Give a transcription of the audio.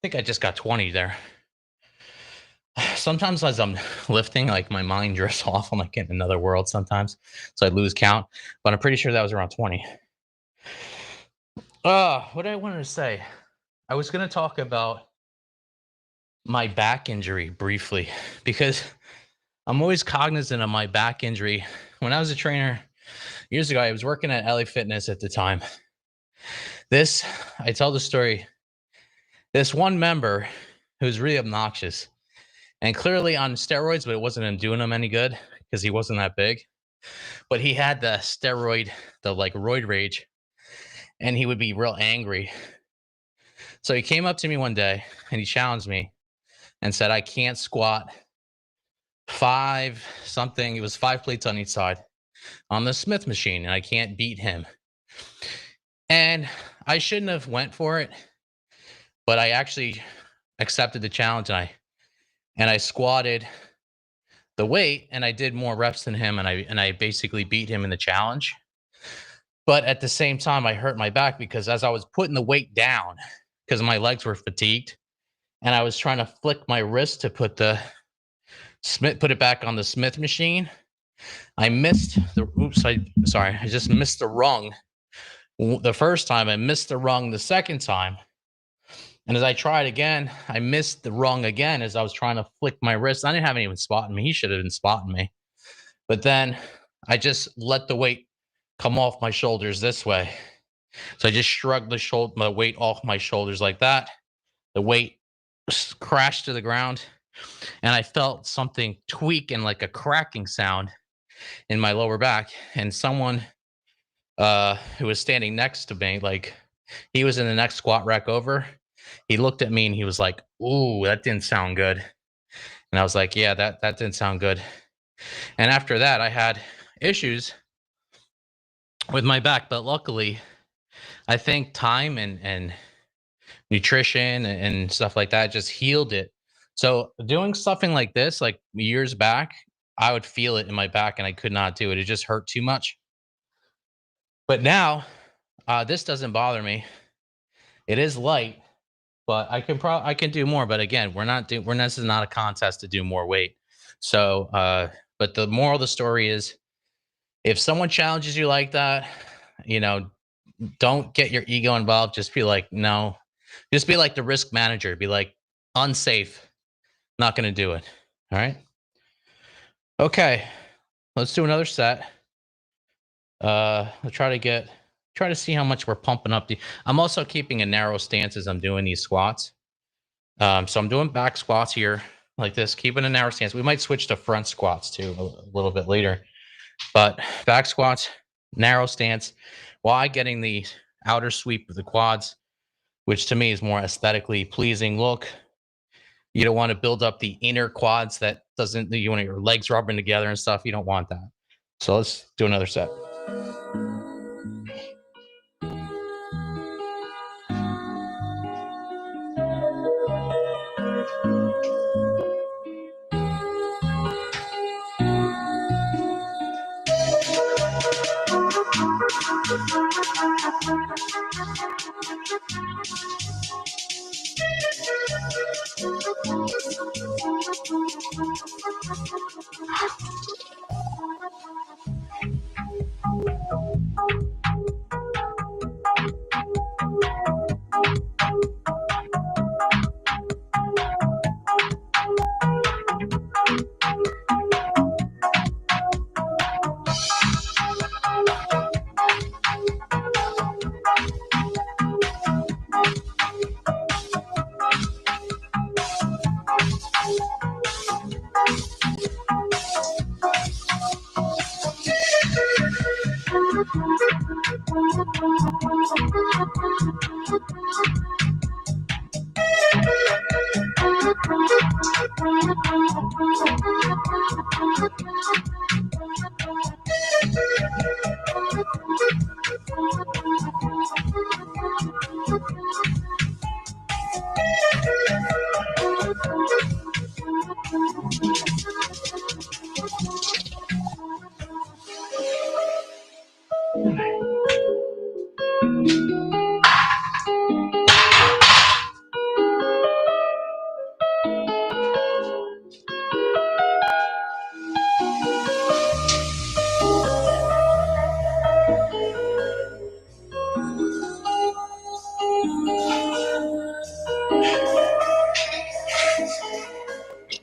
think I just got 20 there. Sometimes as I'm lifting, like my mind drifts off. I'm like in another world sometimes. So I lose count. But I'm pretty sure that was around 20. What I wanted to say. I was gonna talk about my back injury briefly because I'm always cognizant of my back injury. When I was a trainer years ago, I was working at LA Fitness at the time. This, I tell the story, this one member who's really obnoxious and clearly on steroids, but it wasn't doing him any good because he wasn't that big. But he had the steroid, the like roid rage, and he would be real angry. So he came up to me one day and he challenged me and said, I can't squat five something. It was 5 plates on each side on the Smith machine, and I can't beat him. And I shouldn't have went for it, but I actually accepted the challenge and I squatted the weight and I did more reps than him and I basically beat him in the challenge. But at the same time, I hurt my back because as I was putting the weight down, because my legs were fatigued, and I was trying to flick my wrist to put it back on the Smith machine. I missed the I just missed the rung the first time. I missed the rung the second time. And as I tried again, I missed the rung again as I was trying to flick my wrist. I didn't have anyone spotting me. He should have been spotting me. But then I just let the weight come off my shoulders this way. So I just shrugged my weight off my shoulders like that. The weight crashed to the ground. And I felt something tweak and like a cracking sound in my lower back. And someone who was standing next to me, like he was in the next squat rack over. He looked at me and he was like, "Ooh, that didn't sound good." And I was like, "Yeah, that didn't sound good." And after that, I had issues with my back, but luckily, I think time and nutrition and stuff like that just healed it. So doing something like this, like years back, I would feel it in my back and I could not do it. It just hurt too much. But now, this doesn't bother me. It is light, but I can do more. But again, this is not a contest to do more weight. So, but the moral of the story is, if someone challenges you like that, you know, don't get your ego involved. Just be like, no. Just be like the risk manager. Be like, unsafe. Not going to do it. All right. Okay. Let's do another set. I'll try to see how much we're pumping up. I'm also keeping a narrow stance as I'm doing these squats. So I'm doing back squats here like this, keeping a narrow stance. We might switch to front squats too a little bit later, but back squats, narrow stance, while getting the outer sweep of the quads, which to me is more aesthetically pleasing look. You don't want to build up the inner quads you want your legs rubbing together and stuff. You don't want that. So let's do another set.